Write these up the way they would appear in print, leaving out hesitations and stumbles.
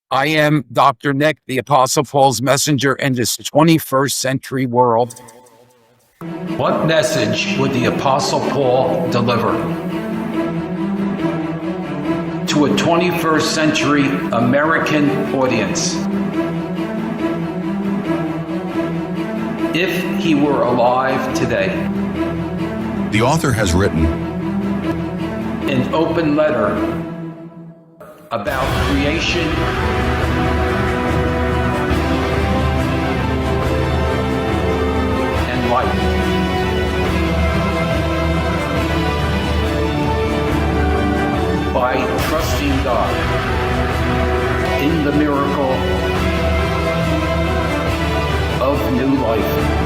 I am Dr. Nick, the Apostle Paul's messenger in this 21st century world. What message would the Apostle Paul deliver to a 21st century American audience if he were alive today? The author has written An open letter about creation and life. By trusting God in the miracle of new life.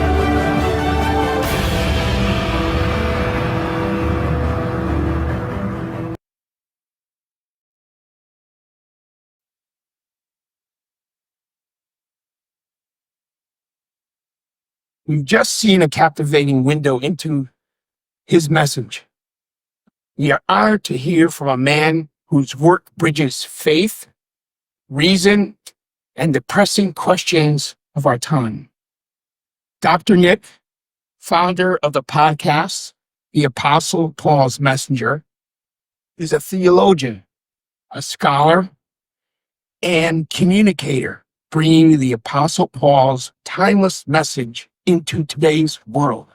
We've just seen a captivating window into his message. We are honored to hear from a man whose work bridges faith, reason, and the pressing questions of our time. Dr. Nick, founder of the podcast, The Apostle Paul's Messenger, is a theologian, a scholar, and communicator, bringing the Apostle Paul's timeless message into today's world.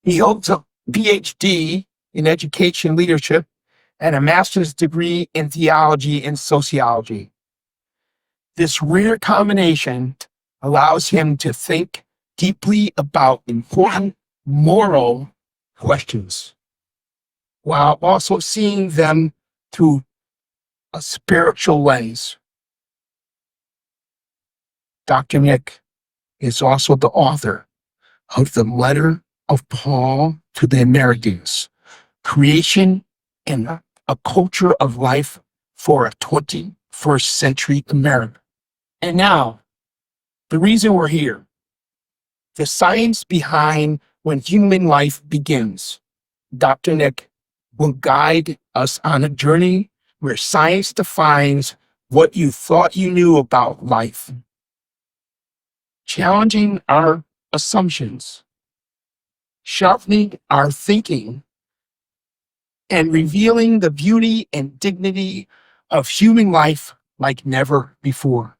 He holds a PhD in education leadership and a master's degree in theology and sociology. This rare combination allows him to think deeply about important moral questions, while also seeing them through a spiritual lens. Dr. Nick is also the author of the letter of Paul to the Americans, Creation and a Culture of Life for a 21st Century America. And now, the reason we're here, the science behind when human life begins. Dr. Nick will guide us on a journey where science defines what you thought you knew about life, challenging our assumptions, sharpening our thinking, and revealing the beauty and dignity of human life like never before.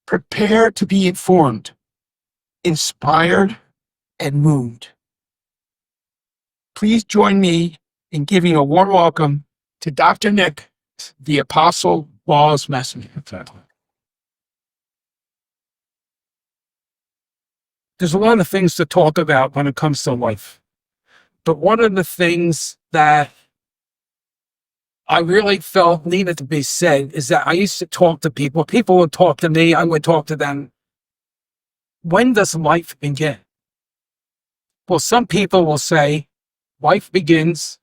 Prepare to be informed, inspired, and moved. Please join me in giving a warm welcome to Dr. Nick, the Apostle Paul's Messenger. There's a lot of things to talk about when it comes to life. But one of the things that I really felt needed to be said is that I used to talk to people. People would talk to me. I would talk to them. When does life begin? Well, some people will say life begins,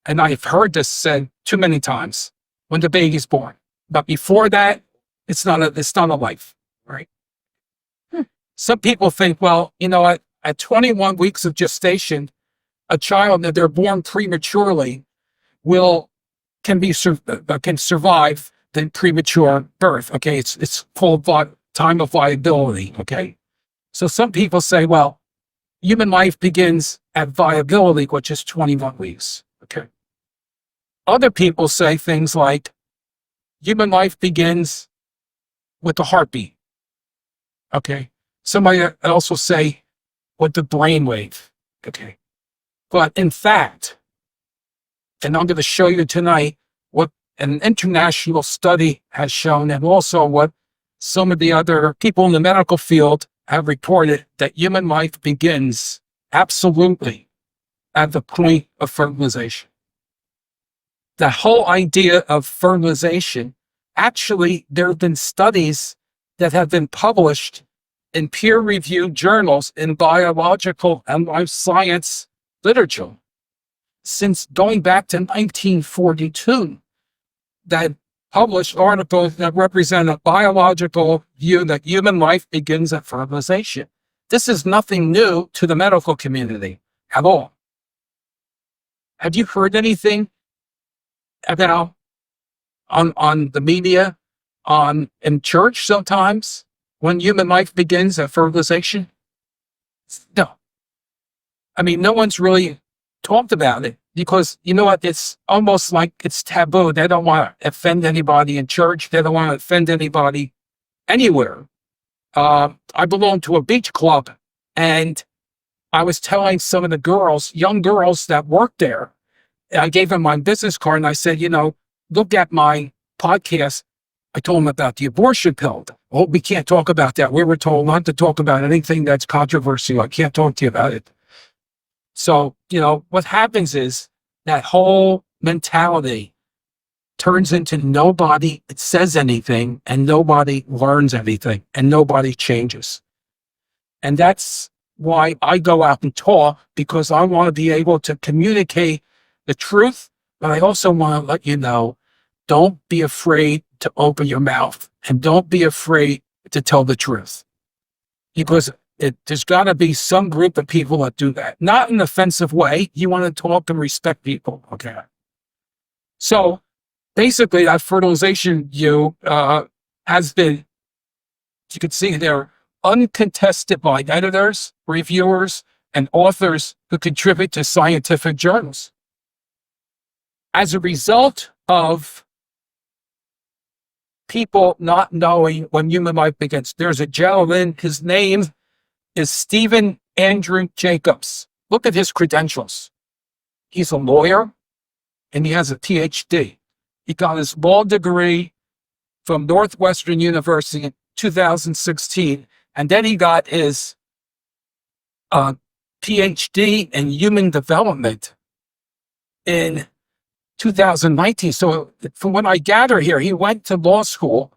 and I've heard this said too many times, when the baby's born. But before that, it's not a life, right? Some people think, well, at 21 weeks of gestation, a child that they're born prematurely can survive the premature birth. Okay, it's full of time of viability. Okay, so some people say, well, human life begins at viability, which is 21 weeks. Okay, other people say things like human life begins with the heartbeat. Okay. Somebody else will say with the brainwave. Okay. But in fact, and I'm going to show you tonight what an international study has shown, and also what some of the other people in the medical field have reported, that human life begins absolutely at the point of fertilization. The whole idea of fertilization, actually, there have been studies that have been published in peer-reviewed journals in biological and life science literature since going back to 1942, that published articles that represent a biological view that human life begins at fertilization. This is nothing new to the medical community at all. Have you heard anything about on the media, in church sometimes when human life begins at fertilization? No. I mean, no one's really talked about it because you know what? It's almost like it's taboo. They don't want to offend anybody in church. They don't want to offend anybody anywhere. I belong to a beach club, and I was telling some of the girls, young girls that work there, I gave them my business card and I said, you know, look at my podcast. I told them about the abortion pill. Oh, we can't talk about that. We were told not to talk about anything that's controversial. I can't talk to you about it. So, you know, what happens is that whole mentality turns into nobody says anything and nobody learns anything and nobody changes. And that's why I go out and talk, because I want to be able to communicate the truth, but I also want to let you know, don't be afraid to open your mouth and don't be afraid to tell the truth, because there's got to be some group of people that do that, not in an offensive way. You want to talk and respect people. Okay. So basically that fertilization view has been, you can see there, uncontested by editors, reviewers, and authors who contribute to scientific journals. As a result of people not knowing when human life begins, there's a gentleman, his name is Stephen Andrew Jacobs. Look at his credentials. He's a lawyer and he has a PhD. He got his law degree from Northwestern University in 2016. And then he got his PhD in human development in 2019. So from what I gather here, he went to law school,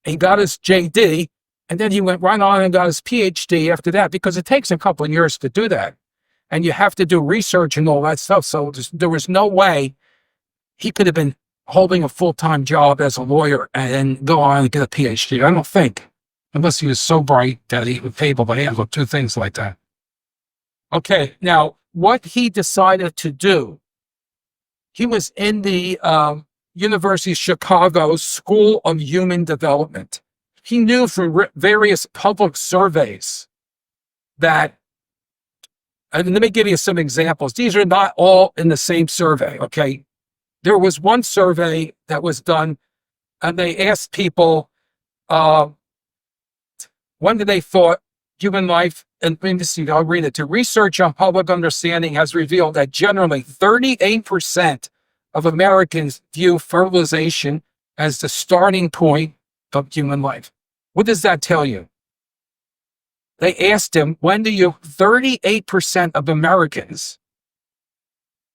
he got his JD, and then he went right on and got his PhD after that, because it takes a couple of years to do that. And you have to do research and all that stuff. So there was no way he could have been holding a full-time job as a lawyer and then go on and get a PhD. I don't think, unless he was so bright that he was able to handle two things like that. Okay, now what he decided to do, he was in the University of Chicago School of Human Development. He knew from various public surveys that, and let me give you some examples. These are not all in the same survey, okay? There was one survey that was done, and they asked people, when did they thought human life, and I'll read it. To research on public understanding has revealed that generally 38% of Americans view fertilization as the starting point of human life. What does that tell you? They asked him, 38% of Americans,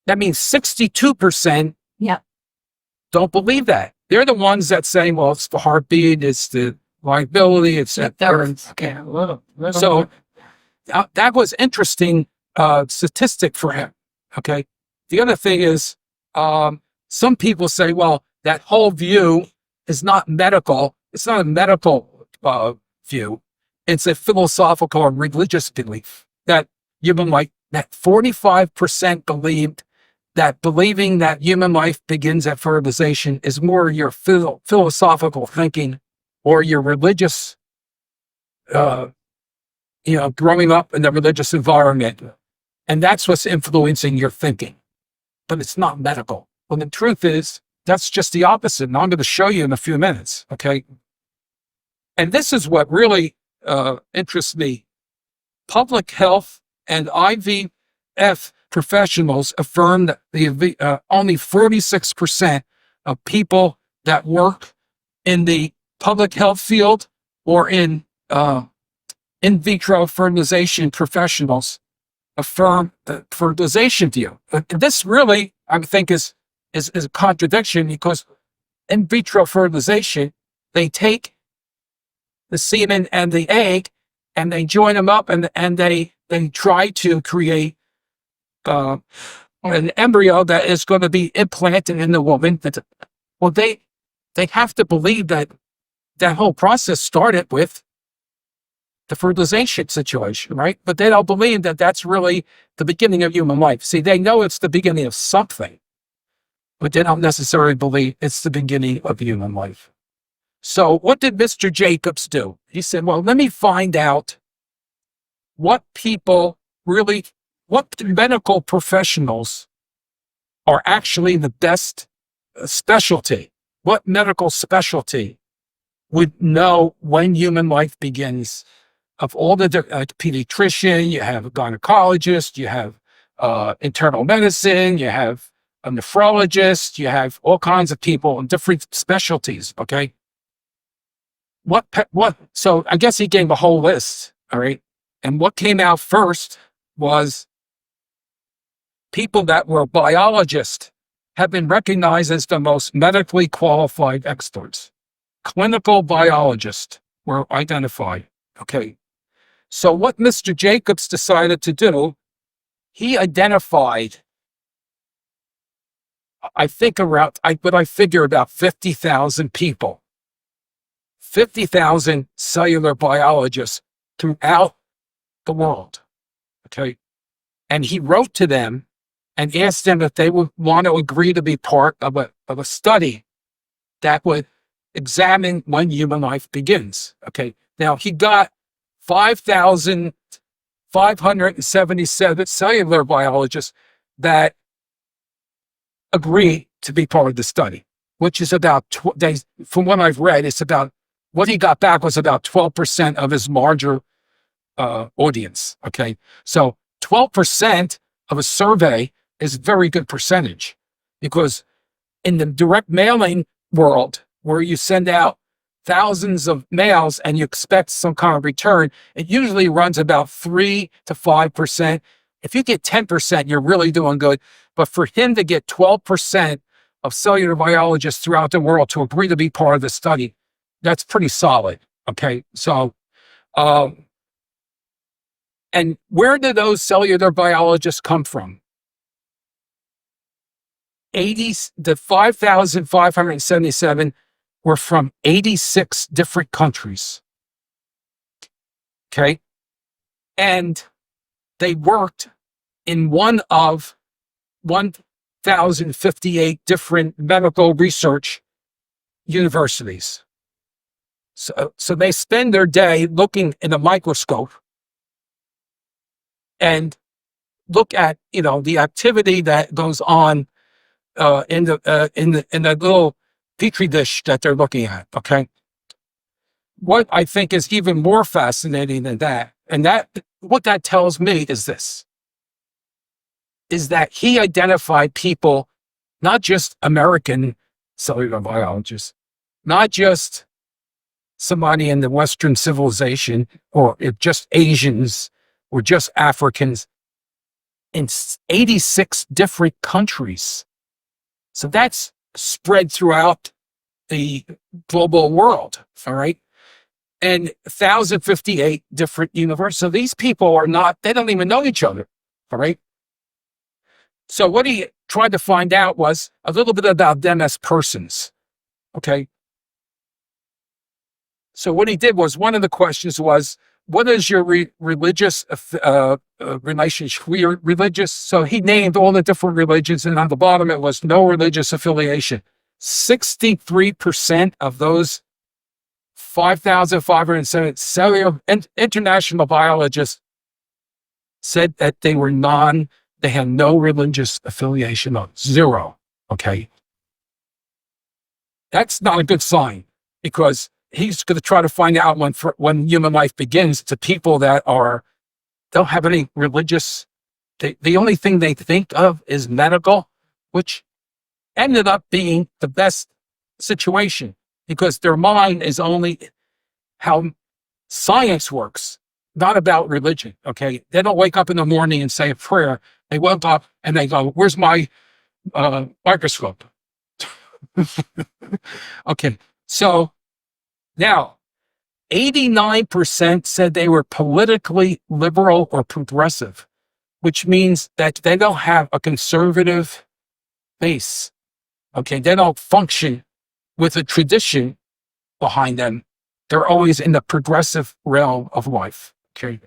that means 62% don't believe that. They're the ones that say, well, it's the heartbeat, it's the liability, it's that. Okay. So that was interesting statistic for him. Okay. The other thing is, some people say, well, that whole view is not medical. It's not a medical view. It's a philosophical or religious belief that human life, that 45% believed that believing that human life begins at fertilization is more your philosophical thinking or your religious, growing up in the religious environment. And that's what's influencing your thinking. But it's not medical. Well, the truth is, that's just the opposite. And I'm going to show you in a few minutes, okay? And this is what really interests me. Public health and IVF professionals affirm that only 46% of people that work in the public health field or in vitro fertilization professionals affirm the fertilization view. But this really, I think, is a contradiction, because in vitro fertilization, they take the semen and the egg and they join them up and they try to create an embryo that is going to be implanted in the woman. Well, they have to believe that whole process started with the fertilization situation, right? But they don't believe that that's really the beginning of human life. See, they know it's the beginning of something, but they don't necessarily believe it's the beginning of human life. So what did Mr. Jacobs do? He said, well, let me find out what medical professionals are actually the best specialty. What medical specialty would know when human life begins? Of all the pediatrician, you have a gynecologist, you have internal medicine, you have a nephrologist, you have all kinds of people in different specialties, okay? So I guess he gave a whole list, all right? And what came out first was people that were biologists have been recognized as the most medically qualified experts. Clinical biologists were identified, okay? So what Mr. Jacobs decided to do, he identified, I figure about 50,000 people, 50,000 cellular biologists throughout the world, okay? And he wrote to them and asked them if they would want to agree to be part of a study that would examine when human life begins, okay? Now, he got 5,577 cellular biologists that agree to be part of the study, which is about, from what I've read, it's about, what he got back was about 12% of his larger audience, okay? So 12% of a survey is a very good percentage, because in the direct mailing world, where you send out thousands of mails and you expect some kind of return, it usually runs about 3 to 5%. If you get 10%, you're really doing good. But for him to get 12% of cellular biologists throughout the world to agree to be part of the study, that's pretty solid, okay? So, and where did those cellular biologists come from? The 5,577 were from 86 different countries, okay? And they worked in one of 1,058 different medical research universities. So they spend their day looking in a microscope and look at, the activity that goes on in the little petri dish that they're looking at, okay? What I think is even more fascinating than that, and what that tells me is this, is that he identified people, not just American cellular biologists, not just somebody in the Western civilization, or just Asians, or just Africans, in 86 different countries. So that's spread throughout the global world, all right? And 1,058 different universities. So these people they don't even know each other, all right? So what he tried to find out was a little bit about them as persons, okay? So what he did was, one of the questions was, what is your religious relationship? We are religious. So he named all the different religions, and on the bottom it was no religious affiliation. 63% of those 5,507 cellular international biologists said that they had no religious affiliation, zero, okay? That's not a good sign, because he's going to try to find out when human life begins to people that don't have any religious, the only thing they think of is medical, which ended up being the best situation, because their mind is only how science works, not about religion, okay? They don't wake up in the morning and say a prayer. They wake up and they go, where's my microscope? Okay, so now, 89% said they were politically liberal or progressive, which means that they don't have a conservative base. Okay, they don't function with a tradition behind them. They're always in the progressive realm of life. Okay,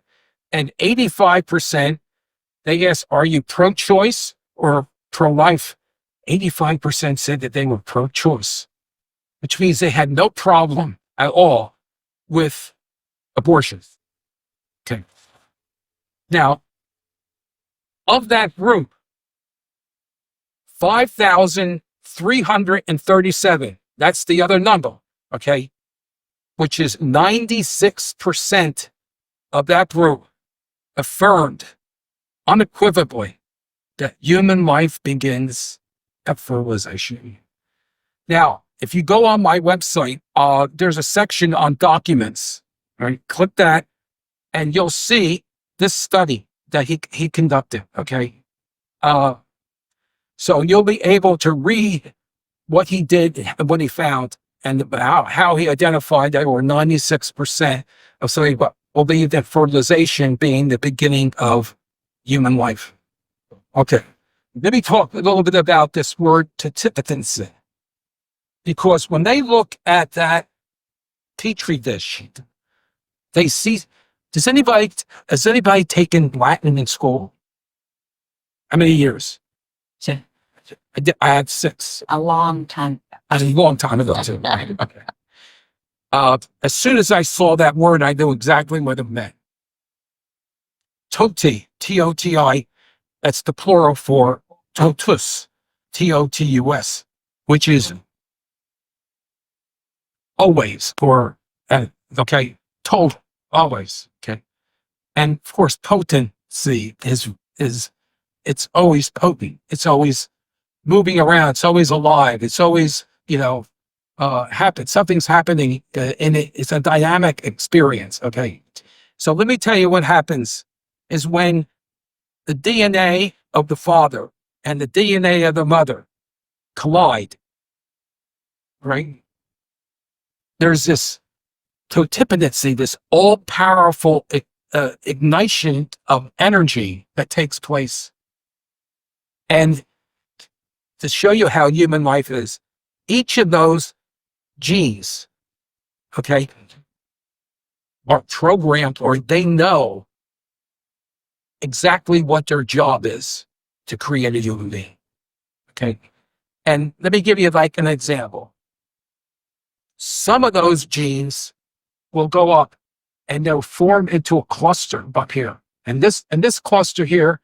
and 85%, they asked, are you pro-choice or pro-life? 85% said that they were pro-choice, which means they had no problem at all with abortions. Okay. Now, of that group, 5,337, that's the other number, okay, which is 96% of that group affirmed unequivocally that human life begins at fertilization. Now, if you go on my website, there's a section on documents. Right? Click that, and you'll see this study that he conducted. Okay, so you'll be able to read what he did and what he found, and how he identified that over 96% of somebody believe that fertilization being the beginning of human life. Okay, let me talk a little bit about this word petition, because when they look at that petri dish, they see. Has anybody taken Latin in school? How many years? I had 6. A long time. A long time ago, too. Okay. As soon as I saw that word, I knew exactly what it meant. Toti, T-O-T-I, that's the plural for totus, T-O-T-U-S, which is always, or, okay, total, always, okay. And of course, potency is it's always potent. It's always moving around. It's always alive. It's always, something's happening in it. It's a dynamic experience. Okay. So let me tell you what happens is when the DNA of the father and the DNA of the mother collide, right? There's this totipendency, this all-powerful ignition of energy that takes place. And to show you how human life is, each of those genes, okay, are programmed, or they know exactly what their job is to create a human being. Okay. And let me give you like an example. Some of those genes will go up and they'll form into a cluster up here. And this cluster here,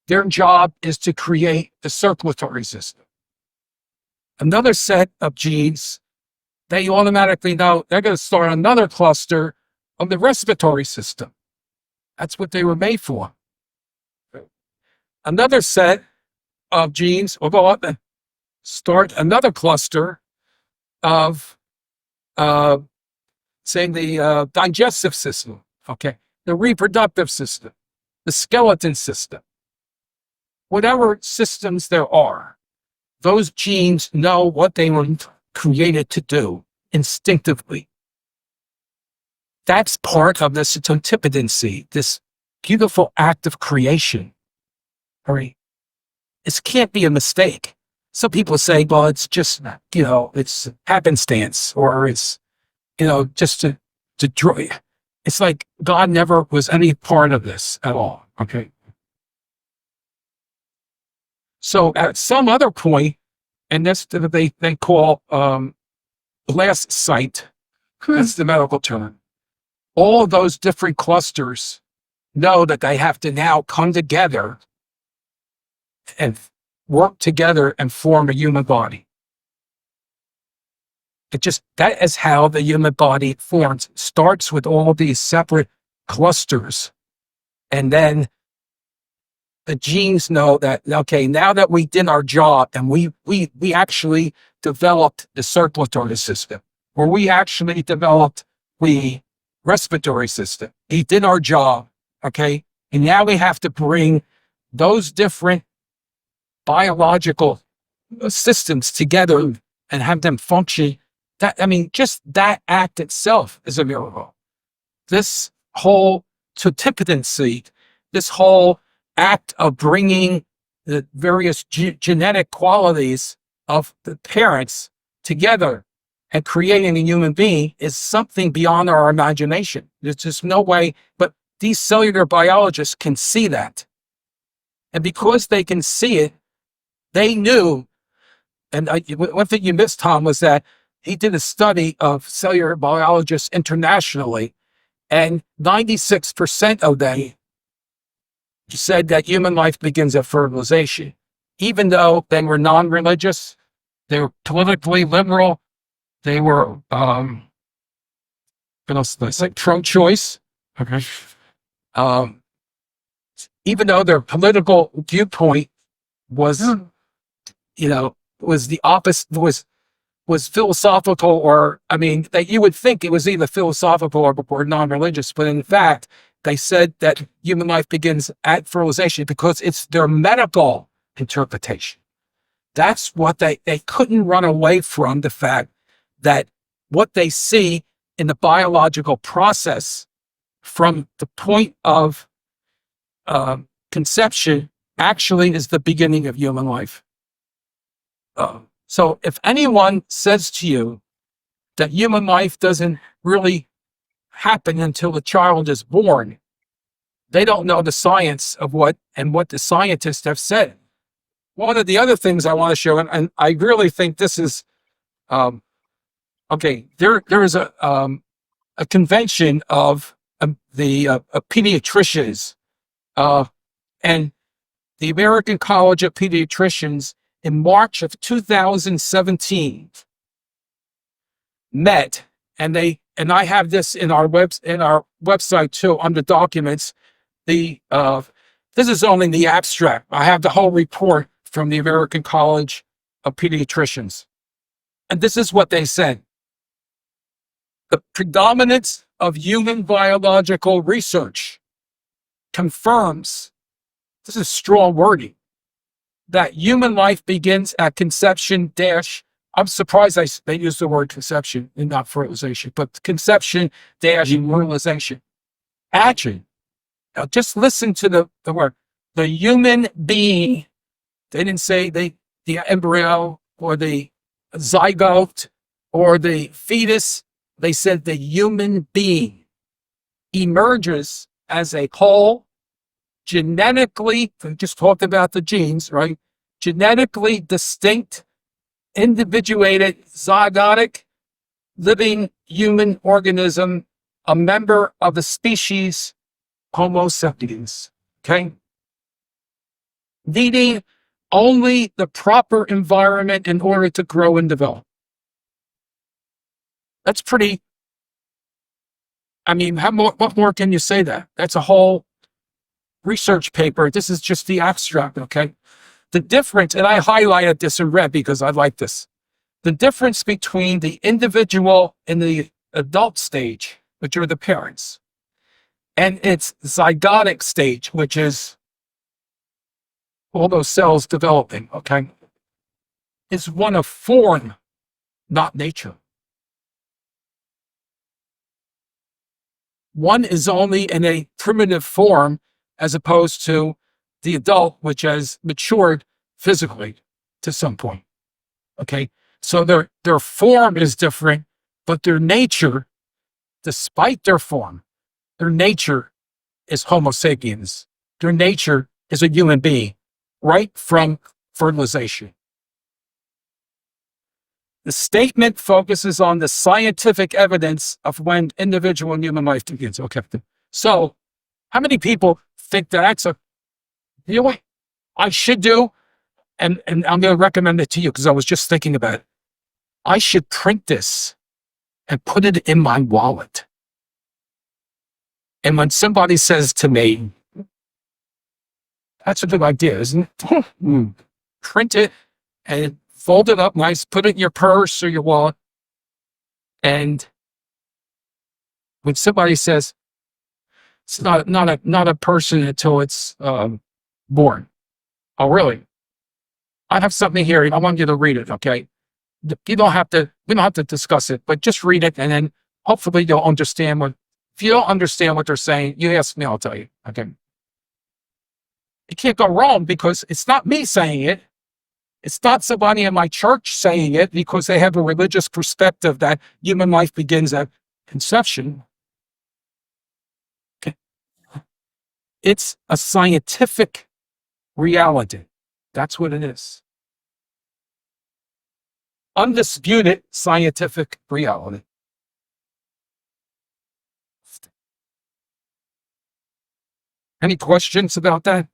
their job is to create the circulatory system. Another set of genes, they automatically know they're going to start another cluster of the respiratory system. That's what they were made for. Another set of genes will go up and start another cluster of, saying the digestive system, okay, the reproductive system, the skeleton system. Whatever systems there are, those genes know what they were created to do instinctively. That's part of this totipendency, this beautiful act of creation. All right. It can't be a mistake. Some people say, well, it's just, it's happenstance, or it's, just to draw. It's like God never was any part of this at all. Okay. So at some other point, and this they call blast site, that's the medical term. All of those different clusters know that they have to now come together and work together and form a human body. That is how the human body forms. Starts with all these separate clusters, and then the genes know that, okay, now that we did our job and we actually developed the circulatory system, or we actually developed the respiratory system. We did our job, okay? And now we have to bring those different biological systems together and have them function. Just that act itself is a miracle. This whole totipendency, this whole act of bringing the various genetic qualities of the parents together and creating a human being is something beyond our imagination. There's just no way, but these cellular biologists can see that. And because they can see it, they knew and one thing you missed, Tom, was that he did a study of cellular biologists internationally, and 96% of them said that human life begins at fertilization, even though they were non-religious, they were politically liberal, they were, what else did I say, pro-choice. Okay. Even though their political viewpoint was, was the opposite, was philosophical, or, I mean, that you would think it was either philosophical or non-religious, but in fact, they said that human life begins at fertilization because it's their medical interpretation. That's what they couldn't run away from, the fact that what they see in the biological process from the point of conception actually is the beginning of human life. So if anyone says to you that human life doesn't really happen until the child is born, they don't know the science of what the scientists have said. One of the other things I want to show, and I really think this is, okay, there is a convention of the pediatricians, and the American College of Pediatricians in March of 2017 met, and I have this in our website too under documents. This is only the abstract. I have the whole report from the American College of Pediatricians, and this is what they said: the predominance of human biological research confirms, this is strong wording, that human life begins at conception dash, I'm surprised they use the word conception and not fertilization, but conception dash fertilization. Action. Now just listen to the word. The human being, they didn't say the embryo or the zygote or the fetus. They said the human being emerges as a whole, genetically, we just talked about the genes, right? Genetically distinct, individuated, zygotic, living human organism, a member of the species Homo sapiens, okay? Needing only the proper environment in order to grow and develop. That's pretty, I mean, what more can you say that? That's a whole research paper. This is just the abstract, okay? The difference, and I highlighted this in red because I like this. The difference between the individual in the adult stage, which are the parents, and its zygotic stage, which is all those cells developing, okay, is one of form, not nature. One is only in a primitive form as opposed to the adult, which has matured physically to some point. Okay, so their form is different, but their nature, despite their form, their nature is Homo sapiens. Their nature is a human being, right from fertilization. The statement focuses on the scientific evidence of when individual and human life begins. Okay, so how many people think that that's you know what I should do? And I'm going to recommend it to you because I was just thinking about it. I should print this and put it in my wallet. And when somebody says to me, that's a good idea, isn't it? Print it and fold it up nice, put it in your purse or your wallet. And when somebody says, it's not a person until it's born. Oh, really? I have something here. I want you to read it, okay? We don't have to discuss it, but just read it, and then hopefully you'll understand if you don't understand what they're saying, you ask me, I'll tell you, okay? You can't go wrong because it's not me saying it. It's not somebody in my church saying it because they have a religious perspective that human life begins at conception. Okay. It's a scientific reality. That's what it is. undisputed scientific reality. Any questions about that?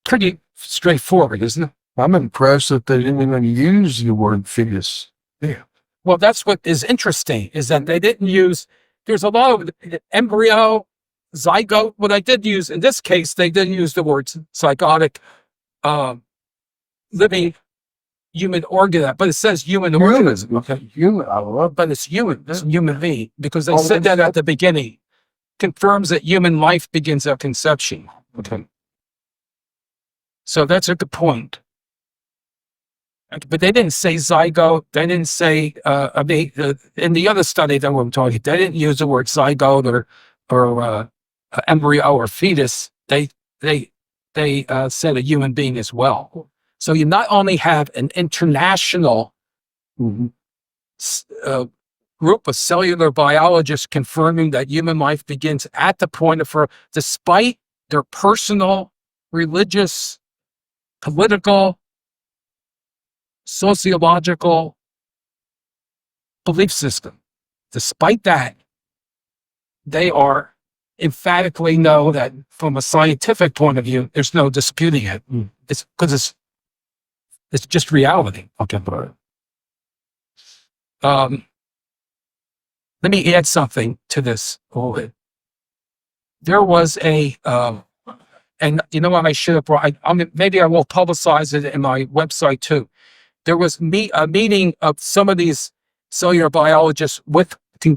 Pretty straightforward, isn't it? I'm impressed that they didn't even use the word fetus. Yeah. Well, that's what is interesting, is that they didn't use, there's a lot of embryo, zygote. What I did use, in this case, they didn't use the words zygotic, living human organism, but it says human organism. Okay. Human. I love But it's human, it's human being, because they Oh, said that at the beginning. Confirms that human life begins at conception. Okay. So that's a good point. But they didn't say zygote. They didn't say, in the other study that we're talking, they didn't use the word zygote or embryo or fetus. They said a human being as well. So you not only have an international group of cellular biologists confirming that human life begins at the point of birth, despite their personal, religious, political, sociological belief system. Despite that, they are emphatically know that from a scientific point of view, there's no disputing it. It's because it's just reality. Okay. Let me add something to this. There was and you know what I should have brought, maybe I will publicize it in my website too. There was a meeting of some of these cellular biologists with in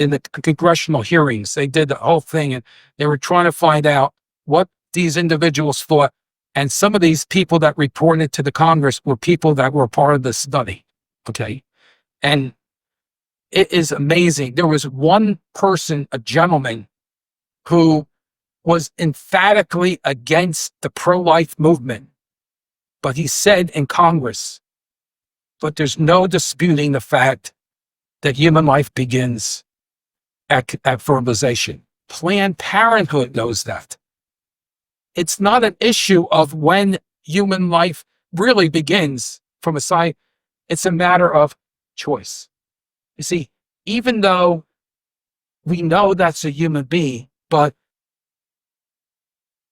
the congressional hearings. They did the whole thing, and they were trying to find out what these individuals thought. And some of these people that reported to the Congress were people that were part of the study. Okay. And it is amazing. There was one person, a gentleman, who was emphatically against the pro-life movement. But he said in Congress, but there's no disputing the fact that human life begins at fertilization. Planned Parenthood knows that. It's not an issue of when human life really begins from a side. It's a matter of choice. You see, even though we know that's a human being, but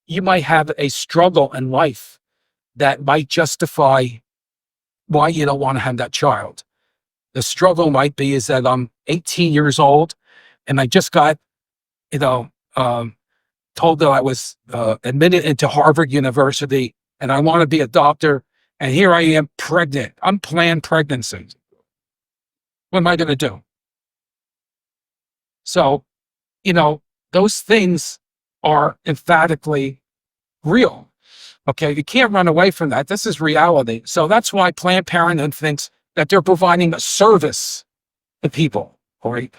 you might have a struggle in life that might justify why you don't want to have that child. The struggle might be is that I'm 18 years old and I just got, told that I was admitted into Harvard University and I want to be a doctor. And here I am pregnant. I'm planned pregnancy. What am I going to do? So, those things are emphatically real. Okay, you can't run away from that. This is reality. So that's why Planned Parenthood thinks that they're providing a service to people. Right?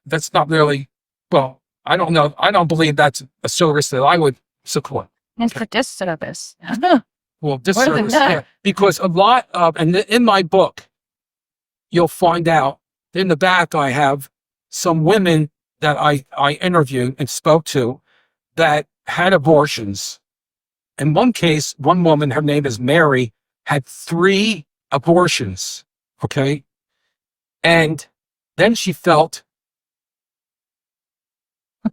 That's not really, well, I don't know. I don't believe that's a service that I would support. It's a disservice. Well, this What is service, that? yeah, because a lot of, and in my book, you'll find out in the back I have some women that I interviewed and spoke to that had abortions. In one case, one woman, her name is Mary, had 3 abortions. Okay. And then she felt,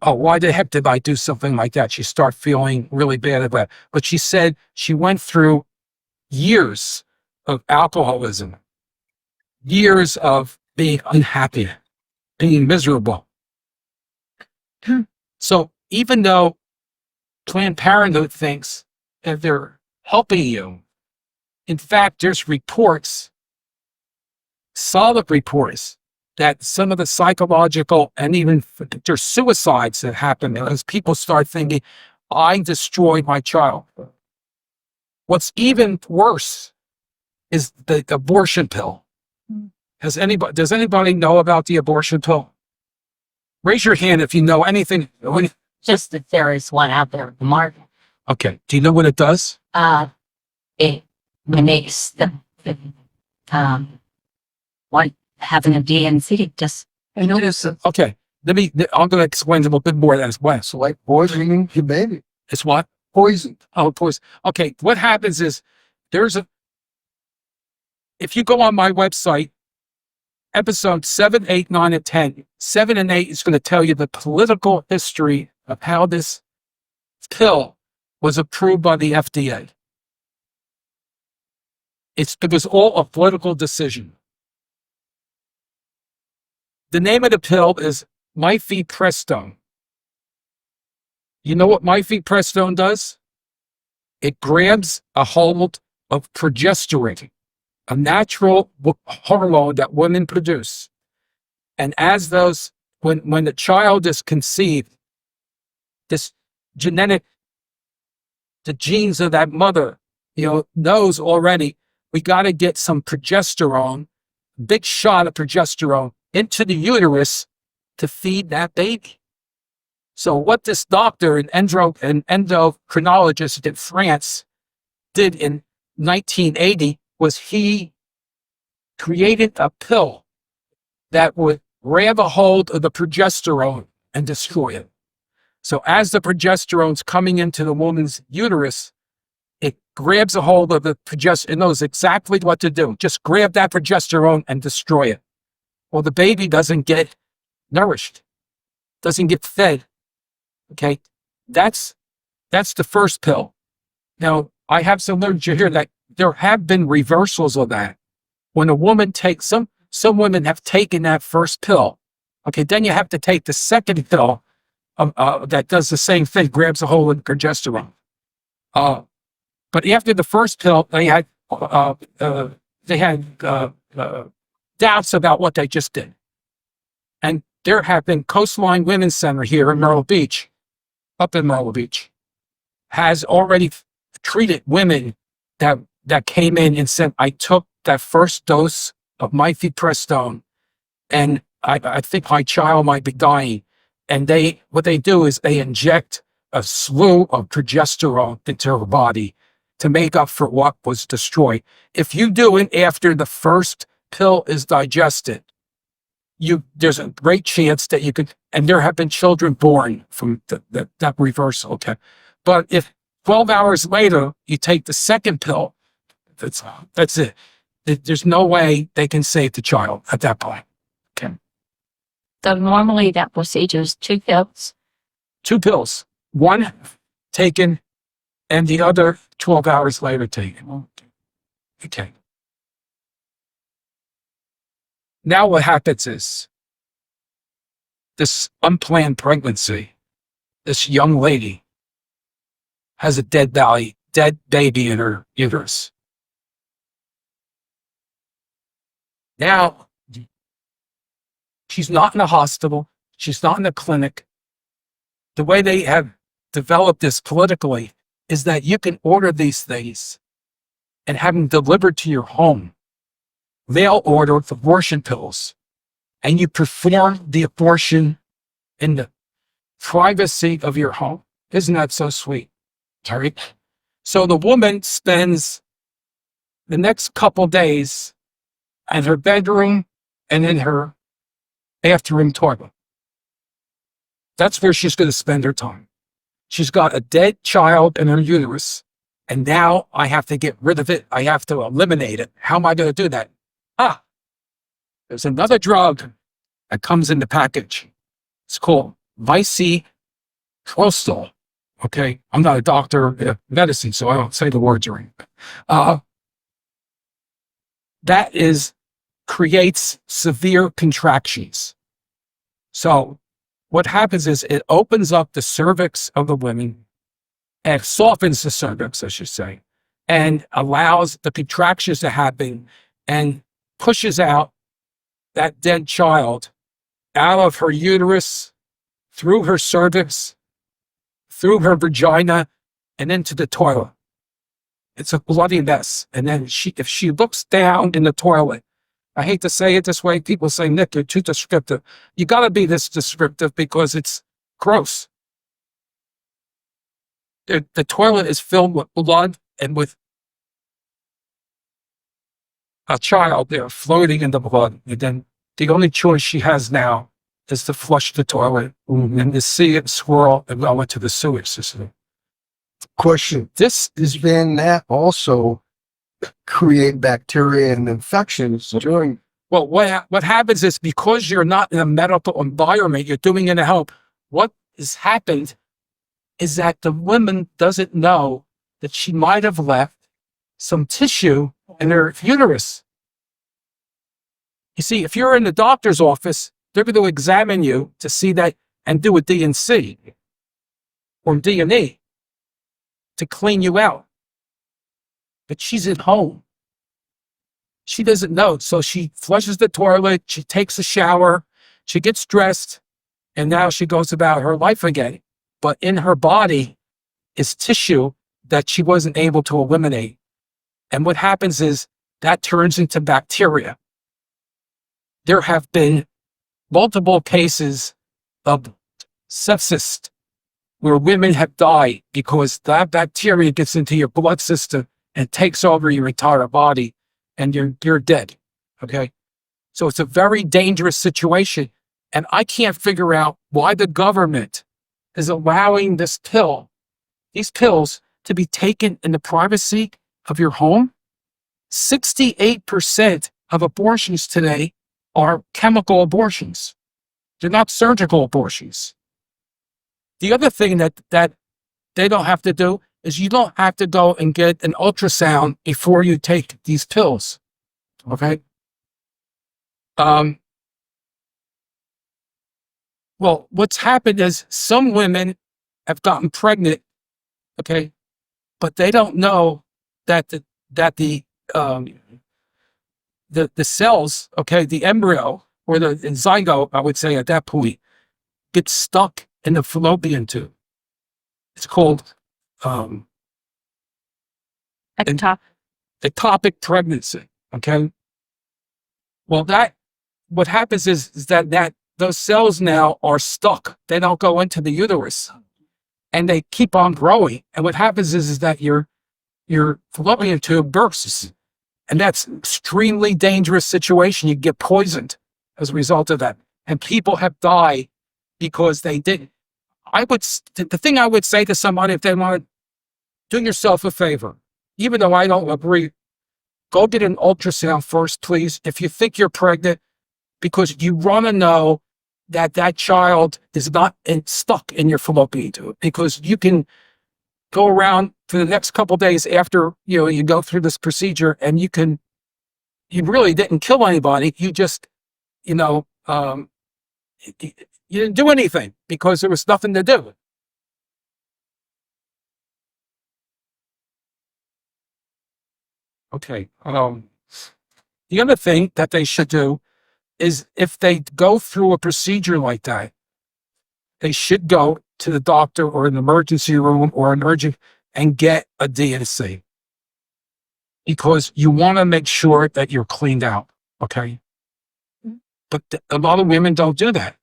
oh, why the heck did I do something like that? She started feeling really bad about it. But she said she went through years of alcoholism, years of being unhappy, being miserable. So even though Planned Parenthood thinks that they're helping you, in fact, there's reports, solid reports, that some of the psychological and even there's suicides that happen because people start thinking, I destroyed my child. What's even worse is the abortion pill. Does anybody know about the abortion pill? Raise your hand if you know anything. Just that there is one out there in the market. Okay. Do you know what it does? It makes the what having a DNC just Okay. I'm going to explain a little bit more as well. So like poisoning your baby. it's what? Poison. Oh, of course. Okay. What happens is there's If you go on my website, episode 7, 8, 9, and 10, 7 and 8 is going to tell you the political history of how this pill was approved by the FDA. It was all a political decision. The name of the pill is mifepristone. You know what mifepristone does? It grabs a hold of progesterone, a natural hormone that women produce. And as those, when the child is conceived, this genetic, the genes of that mother, knows already, we got to get some progesterone, big shot of progesterone into the uterus to feed that baby. So what this doctor, an endocrinologist in France, did in 1980 was he created a pill that would grab a hold of the progesterone and destroy it. So as the progesterone's coming into the woman's uterus, it grabs a hold of the progesterone. It knows exactly what to do. Just grab that progesterone and destroy it. Well, the baby doesn't get nourished, doesn't get fed. Okay, that's the first pill. Now, I have some literature here that there have been reversals of that. When a woman takes, some women have taken that first pill. Okay, then you have to take the second pill that does the same thing, grabs a hold of progesterone. But after the first pill, they had doubts about what they just did. And there have been Coastline Women's Center here in Myrtle Beach, up in Myrtle Beach, has already treated women that came in and said, I took that first dose of mifepristone and I think my child might be dying. And what they do is they inject a slew of progesterone into her body to make up for what was destroyed. If you do it after the first pill is digested, there's a great chance that you could, and there have been children born from that reversal. Okay, but if 12 hours later you take the second pill, that's it. There's no way they can save the child at that point. Okay. So normally that procedure is 2 pills. 2 pills, one taken, and the other 12 hours later taken. Okay. Now what happens is, this unplanned pregnancy, this young lady has a dead baby in her uterus. Now, she's not in a hospital. She's not in a clinic. The way they have developed this politically is that you can order these things and have them delivered to your home. They'll order abortion pills, and you perform the abortion in the privacy of your home. Isn't that so sweet? Sorry. So the woman spends the next couple days in her bedroom and in her bathroom toilet. That's where she's going to spend her time. She's got a dead child in her uterus, and now I have to get rid of it. I have to eliminate it. How am I going to do that? There's another drug that comes in the package. It's called misoprostol. Okay, I'm not a doctor of medicine, so I don't say the words right. That creates severe contractions. So what happens is it opens up the cervix of the women and softens the cervix, I should say, and allows the contractions to happen and pushes out that dead child out of her uterus, through her cervix, through her vagina, and into the toilet. It's a bloody mess. And then if she looks down in the toilet, I hate to say it this way, people say, Nick, you're too descriptive. You got to be this descriptive because it's gross. The toilet is filled with blood and with a child there floating in the blood. And then the only choice she has now is to flush the toilet and to see it swirl and go into the sewage system. Question. This is Is then that also create bacteria and infections during. Well, what happens is because you're not in a medical environment, you're doing it at home. What has happened is that the woman doesn't know that she might have left some tissue in her uterus. You see, if you're in the doctor's office, they're going to examine you to see that and do a D&C or D&E to clean you out. But she's at home. She doesn't know. So she flushes the toilet, she takes a shower, she gets dressed, and now she goes about her life again. But in her body is tissue that she wasn't able to eliminate. And what happens is that turns into bacteria. There have been multiple cases of sepsis where women have died because that bacteria gets into your blood system and takes over your entire body, and you're dead. Okay? So it's a very dangerous situation. And I can't figure out why the government is allowing these pills to be taken in the privacy of your home. 68% of abortions today are chemical abortions. They're not surgical abortions. The other thing that they don't have to do is you don't have to go and get an ultrasound before you take these pills. Okay? Well, what's happened is some women have gotten pregnant, okay, but they don't know that the cells, okay, the embryo or the zygote, I would say at that point, gets stuck in the fallopian tube. It's called ectopic pregnancy. Okay. Well, what happens is that those cells now are stuck. They don't go into the uterus, and they keep on growing. And what happens is that your fallopian tube bursts, and that's an extremely dangerous situation. You get poisoned as a result of that, and people have died because they didn't. The thing I would say to somebody, if they want to do yourself a favor, even though I don't agree, go get an ultrasound first, please, if you think you're pregnant, because you want to know that child is not stuck in your fallopian tube, because you can go around for the next couple of days after you go through this procedure, and you really didn't kill anybody. You just you didn't do anything because there was nothing to do. Okay. The other thing that they should do is if they go through a procedure like that, they should go to the doctor or an emergency room or an urgent and get a D&C, because you want to make sure that you're cleaned out. Okay. But a lot of women don't do that.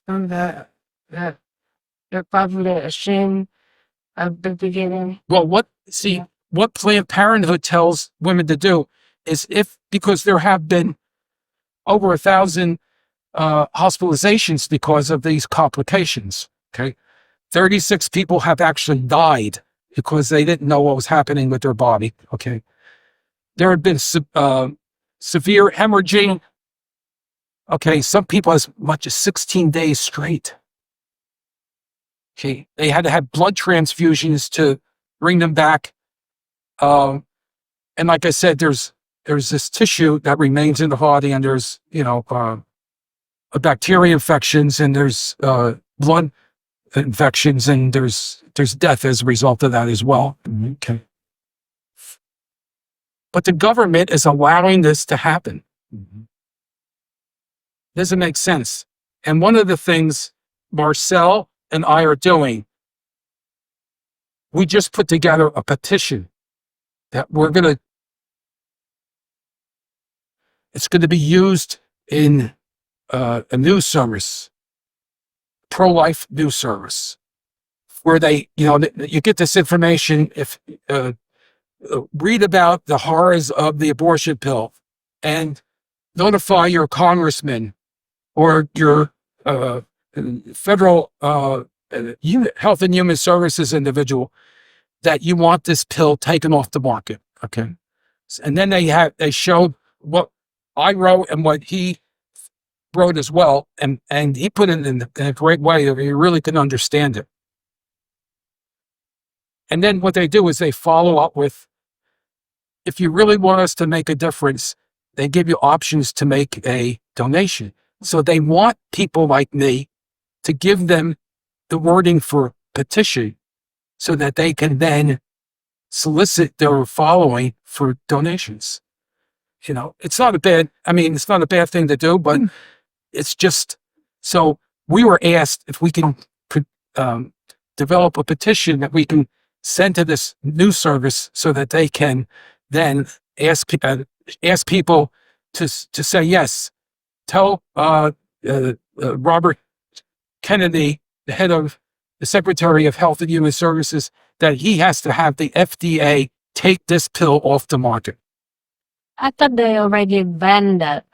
And they're probably ashamed of the beginning. Well, what Planned Parenthood tells women to do is, because there have been over 1,000 hospitalizations because of these complications. Okay. 36 people have actually died because they didn't know what was happening with their body. Okay. There have been severe hemorrhaging. Okay. Some people as much as 16 days straight. Okay. They had to have blood transfusions to bring them back. And like I said, there's this tissue that remains in the body, and there's, bacteria infections, and there's blood infections, and there's death as a result of that as well. Okay. But the government is allowing this to happen. Doesn't make sense. And one of the things Marcel and I are doing, we just put together a petition that it's going to be used in a news service, pro-life news service, where you get this information. If read about the horrors of the abortion pill, and notify your congressman or your federal Health and Human Services individual, that you want this pill taken off the market. Okay. And then they showed what I wrote and what he wrote as well. And he put it in a great way that you really can understand it. And then what they do is they follow up with, if you really want us to make a difference, they give you options to make a donation. So they want people like me to give them the wording for petition so that they can then solicit their following for donations. You know, it's not a bad thing to do, but it's just, so we were asked if we can develop a petition that we can send to this news service so that they can then ask people to say yes. Tell Robert Kennedy, the head of the Secretary of Health and Human Services, that he has to have the FDA take this pill off the market. I thought they already banned that,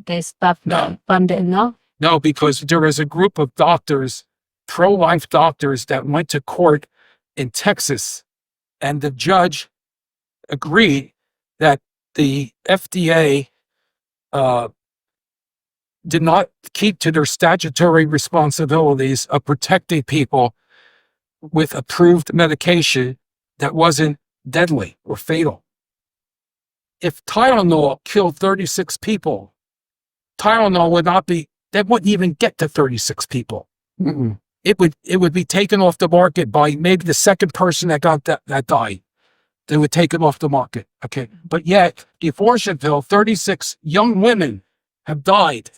this stuff. No. Funded, no? No, because there was a group of doctors, pro-life doctors, that went to court in Texas, and the judge agreed that the FDA did not keep to their statutory responsibilities of protecting people with approved medication that wasn't deadly or fatal. If Tylenol killed 36 people, Tylenol would not be, that wouldn't even get to 36 people. Mm-mm. It would be taken off the market by maybe the second person that died. They would take it off the market. Okay. But yet, the abortion pill, 36 young women have died.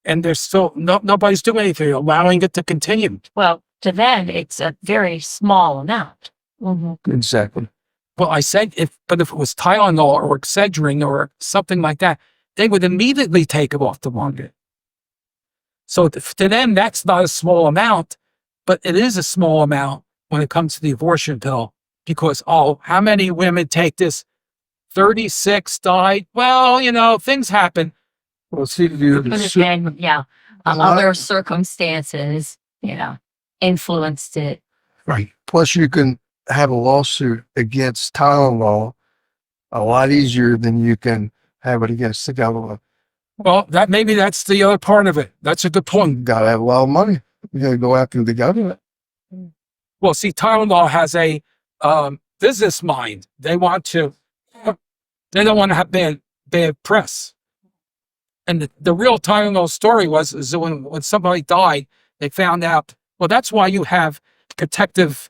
And there's still, nobody's doing anything, allowing it to continue. Well, to them, it's a very small amount. Exactly. Well, I said, if it was Tylenol or Excedrin or something like that, they would immediately take it off the market. So to them, that's not a small amount, but it is a small amount when it comes to the abortion pill, because, how many women take this? 36 died. Well, things happen. Well, see, Could have been, other circumstances, influenced it. right. Plus, you can have a lawsuit against Tylenol a lot easier than you can have it against the government. Well, maybe that's the other part of it. That's a good You point. gotta have a lot of money. You gotta go after the government. Well, see, Tylenol has a business mind. They don't want to have bad press. And the real Tylenol story is when somebody died, they found out, well, that's why you have protective.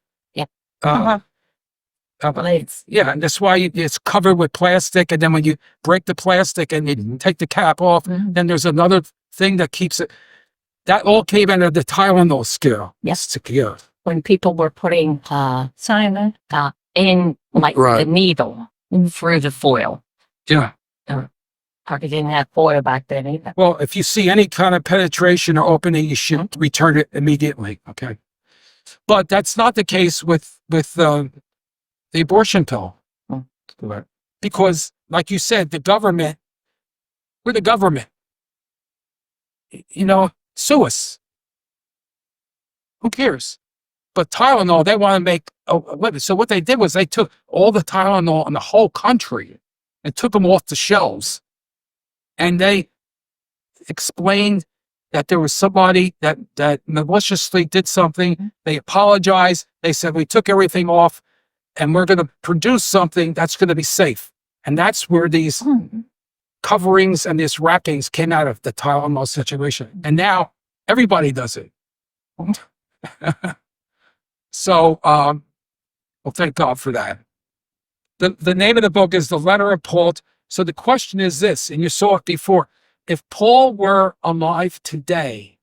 Blades. And that's why it's covered with plastic. And then when you break the plastic and you take the cap off, then there's another thing that keeps it. That all came out of the Tylenol scale. Yes. Yeah. When people were putting cyanide in the Right. needle through the foil. Yeah. Probably didn't have foil back then either. Well, if you see any kind of penetration or opening, you should return it immediately. Okay. But that's not the case with the abortion pill. Because, like you said, we're the government. Sue us. Who cares? But Tylenol, they want to make a living. So what they did was they took all the Tylenol in the whole country and took them off the shelves. And they explained that there was somebody that maliciously did something. They apologized. They said, we took everything off and we're going to produce something that's going to be safe. And that's where these coverings and these wrappings came out of the Tylenol situation. And now everybody does it. So, well, thank God for that. The name of the book is The Letter of Paul. So the question is this, and you saw it before. If Paul were alive today,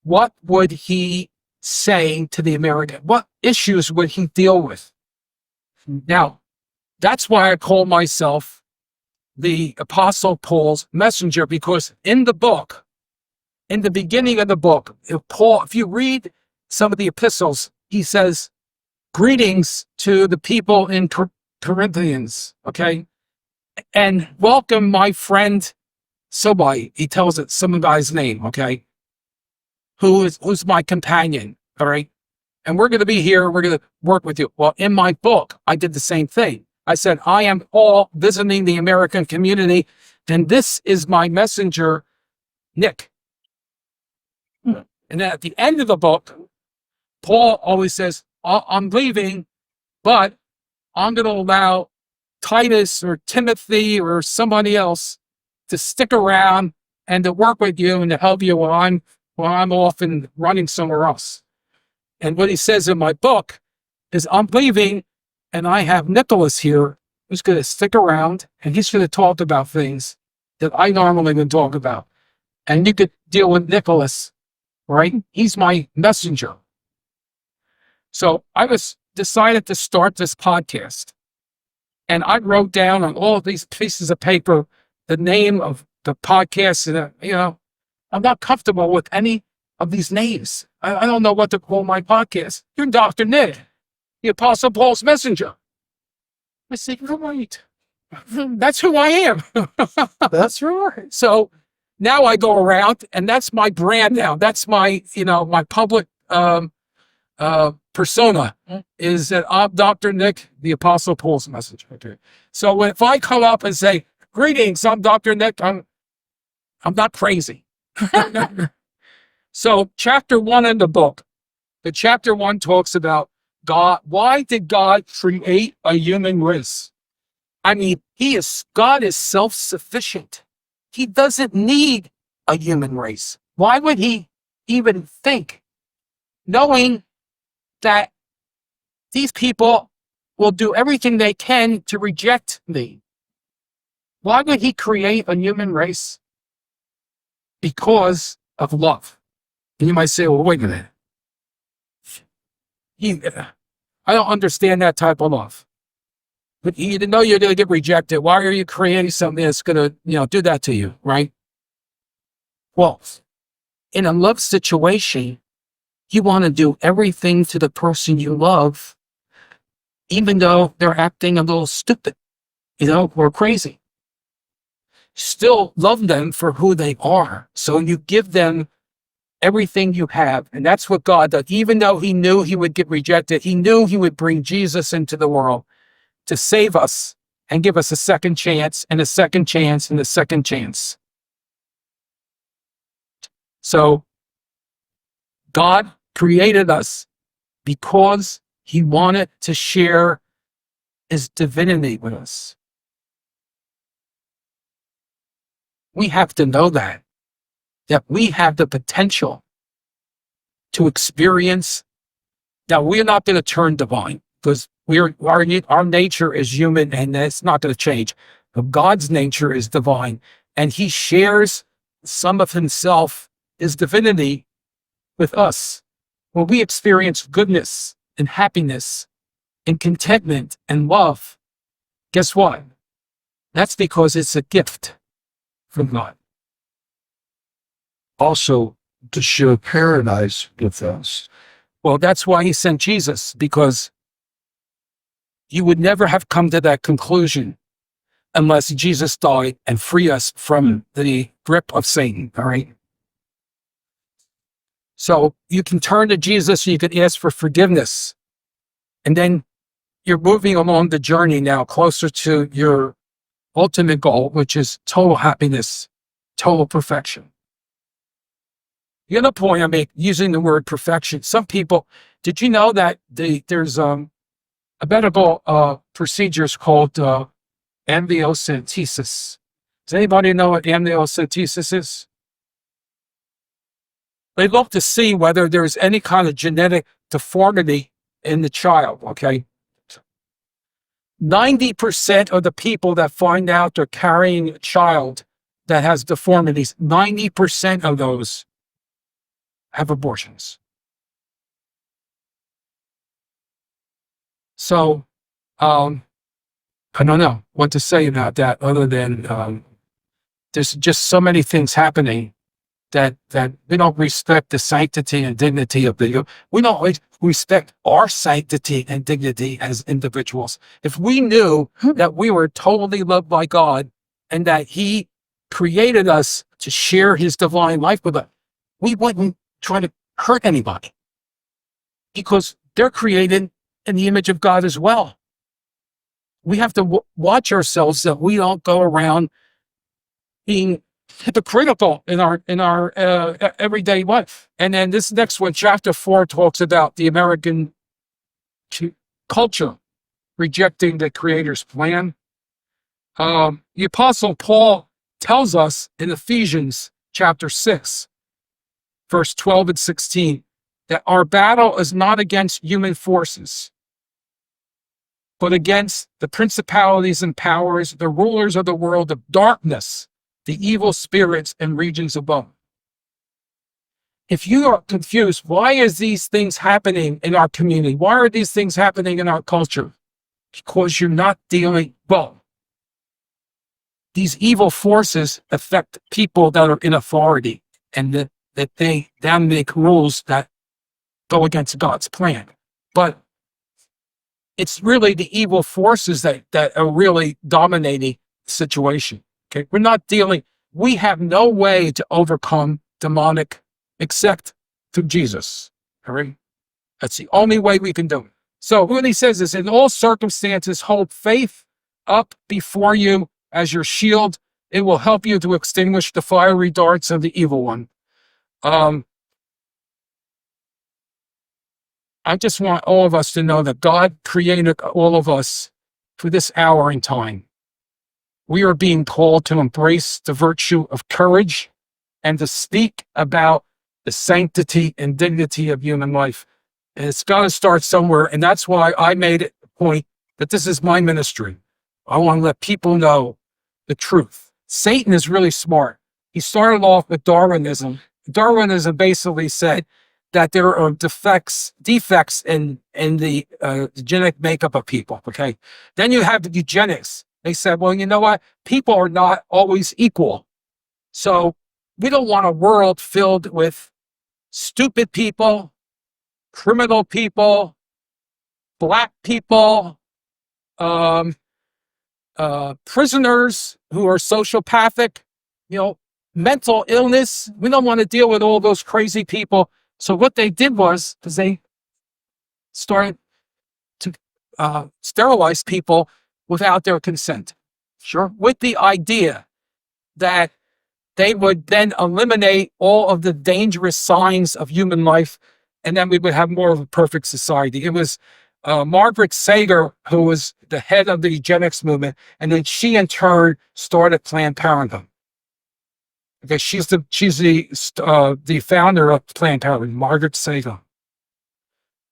what would he say to the American? What issues would he deal with? Now, that's why I call myself the Apostle Paul's messenger, because in the book, in the beginning of the book, if you read some of the epistles, he says, greetings to the people in Corinthians, okay? And welcome my friend, somebody, he tells it some guy's name, okay? Who's my companion, all right? and we're going to be here. We're going to work with you. Well, in my book, I did the same thing. I said, I am Paul visiting the American community, and this is my messenger, Nick. And then at the end of the book, Paul always says, I'm leaving, but I'm going to allow Titus or Timothy or somebody else to stick around and to work with you and to help you while I'm off and running somewhere else. And what he says in my book is, I'm leaving and I have Nicholas here who's going to stick around and he's going to talk about things that I normally would talk about. And you could deal with Nicholas, right? He's my messenger. So I decided to start this podcast. And I wrote down on all of these pieces of paper the name of the podcast. And, I'm not comfortable with any of these names. I don't know what to call my podcast. You're Dr. Nick, the Apostle Paul's messenger. I said, you're right. That's who I am. That's right. So now I go around, and that's my brand now. That's my, my public persona is that I'm Dr. Nick, the Apostle Paul's messenger. Okay. So if I come up and say, greetings, I'm Dr. Nick, I'm not crazy. So chapter 1 in the book, the chapter 1 talks about God. Why did God create a human race? I mean, God is self-sufficient. He doesn't need a human race. Why would he even think, knowing that these people will do everything they can to reject me? Why would he create a human race? Because of love. And you might say, well, wait a minute. I don't understand that type of love. But you know you're going to get rejected. Why are you creating something that's going to, do that to you, right? Well, in a love situation, you want to do everything to the person you love, even though they're acting a little stupid, or crazy. Still love them for who they are. So you give them everything you have. And that's what God does. Even though he knew he would get rejected, he knew he would bring Jesus into the world to save us and give us a second chance and a second chance and a second chance. So God created us because he wanted to share his divinity with us. We have to know that we have the potential to experience, that we're not going to turn divine, because our nature is human and it's not going to change. But God's nature is divine, and he shares some of himself, his divinity, with us. When we experience goodness and happiness and contentment and love, guess what? That's because it's a gift from God. Also, to share paradise with us. Well, that's why he sent Jesus, because you would never have come to that conclusion unless Jesus died and free us from the grip of Satan, all right? So you can turn to Jesus, you can ask for forgiveness, and then you're moving along the journey now closer to your ultimate goal, which is total happiness, total perfection. The other point I make, using the word perfection, some people, did you know that there's a medical procedures called amniocentesis? Does anybody know what amniocentesis is? They look to see whether there's any kind of genetic deformity in the child, okay? 90% of the people that find out they're carrying a child that has deformities, 90% of those have abortions. So, I don't know what to say about that other than there's just so many things happening that we don't respect the sanctity and dignity of we don't respect our sanctity and dignity as individuals. If we knew that we were totally loved by God and that he created us to share his divine life with us, we wouldn't try to hurt anybody. because they're created in the image of God as well. We have to watch ourselves that we don't go around being hypocritical in our everyday life. And then this next one, chapter 4, talks about the American culture rejecting the Creator's plan. The Apostle Paul tells us in Ephesians chapter 6, verse 12 and 16, that our battle is not against human forces, but against the principalities and powers, the rulers of the world of darkness, the evil spirits in regions above. If you are confused, why is these things happening in our community? Why are these things happening in our culture? Because you're not dealing well. These evil forces affect people that are in authority, and that they then make rules that go against God's plan. But it's really the evil forces that are really dominating the situation. Okay, we have no way to overcome demonic except through Jesus. All right? That's the only way we can do it. So what he says is, in all circumstances, hold faith up before you as your shield. It will help you to extinguish the fiery darts of the evil one. I just want all of us to know that God created all of us for this hour in time. We are being called to embrace the virtue of courage and to speak about the sanctity and dignity of human life. And it's got to start somewhere. And that's why I made it a point that this is my ministry. I want to let people know the truth. Satan is really smart. He started off with Darwinism. Darwinism basically said that there are defects in the genetic makeup of people. Okay. Then you have the eugenics. They said, well, you know what? People are not always equal. So we don't want a world filled with stupid people, criminal people, black people, prisoners who are sociopathic, mental illness. We don't want to deal with all those crazy people. So what they did was they started to sterilize people without their consent. Sure. With the idea that they would then eliminate all of the dangerous signs of human life, and then we would have more of a perfect society. It was Margaret Sanger who was the head of the eugenics movement, and then she in turn started Planned Parenthood. Okay, she's the founder of Planned Parenthood, Margaret Sanger.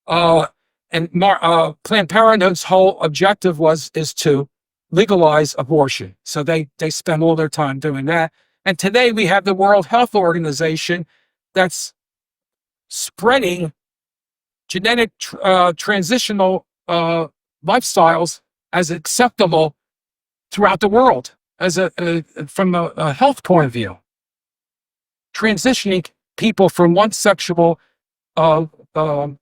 Planned Parenthood's whole objective is to legalize abortion. So they spend all their time doing that. And today we have the World Health Organization that's spreading genetic transitional lifestyles as acceptable throughout the world from a health point of view. Transitioning people from one sexual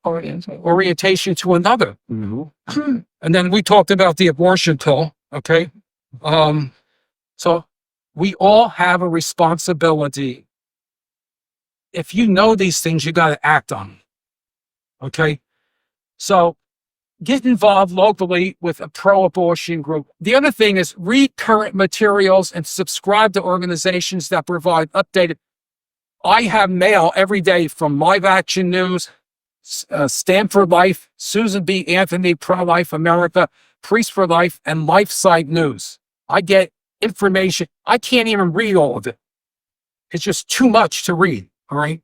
orientation to another. Mm-hmm. And then we talked about the abortion pill, okay? So we all have a responsibility. If you know these things, you got to act on them, okay? So get involved locally with a pro-abortion group. The other thing is read current materials and subscribe to organizations that provide updated. I have mail every day from Live Action News, Stand for Life, Susan B. Anthony, Pro-Life America, Priest for Life, and LifeSite News. I get information. I can't even read all of it. It's just too much to read, all right?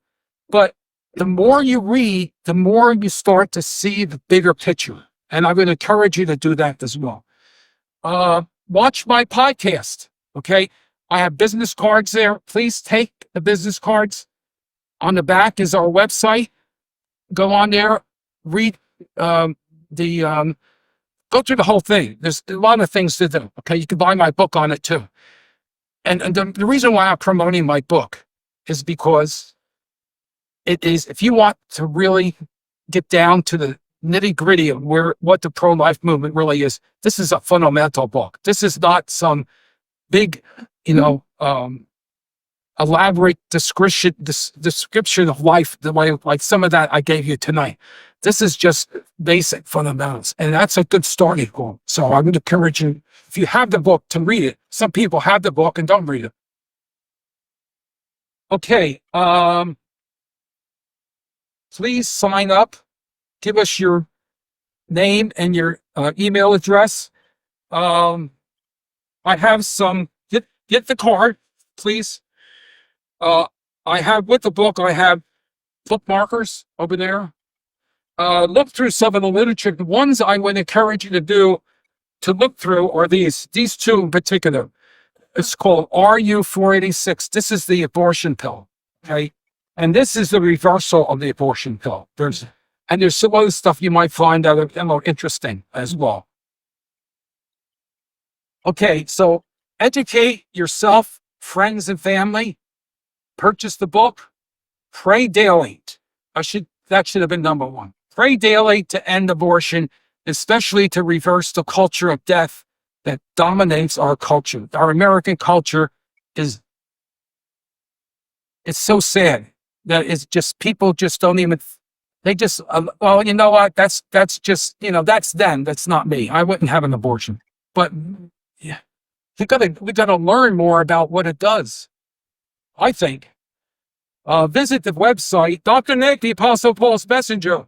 But the more you read, the more you start to see the bigger picture. And I would encourage you to do that as well. Watch my podcast, okay? I have business cards there. Please take the business cards. On the back is our website. Go on there, read go through the whole thing. There's a lot of things to do. Okay, you can buy my book on it too. And the reason why I'm promoting my book is because it is, if you want to really get down to the nitty gritty of what the pro-life movement really is, this is a fundamental book. This is not some big, elaborate description of life, the way like some of that I gave you tonight. This is just basic fundamentals, and that's a good starting point. So I would encourage you, if you have the book, to read it. Some people have the book and don't read it. Okay, please sign up. Give us your name and your email address. I have some, get the card, please. I have, with the book, I have bookmarkers over there. Look through some of the literature. The ones I would encourage you to look through are these two in particular. It's called RU486. This is the abortion pill, okay? And this is the reversal of the abortion pill. There's some other stuff you might find out more interesting as well. Okay, so educate yourself, friends, and family. Purchase the book. Pray daily. That should have been number one. Pray daily to end abortion, especially to reverse the culture of death that dominates our culture. Our American culture it's so sad that it's just, people just don't even, they just, well, you know what, that's just, that's them, that's not me. I wouldn't have an abortion. But yeah, we gotta learn more about what it does, I think. Visit the website, Dr. Nick, the Apostle Paul's Messenger.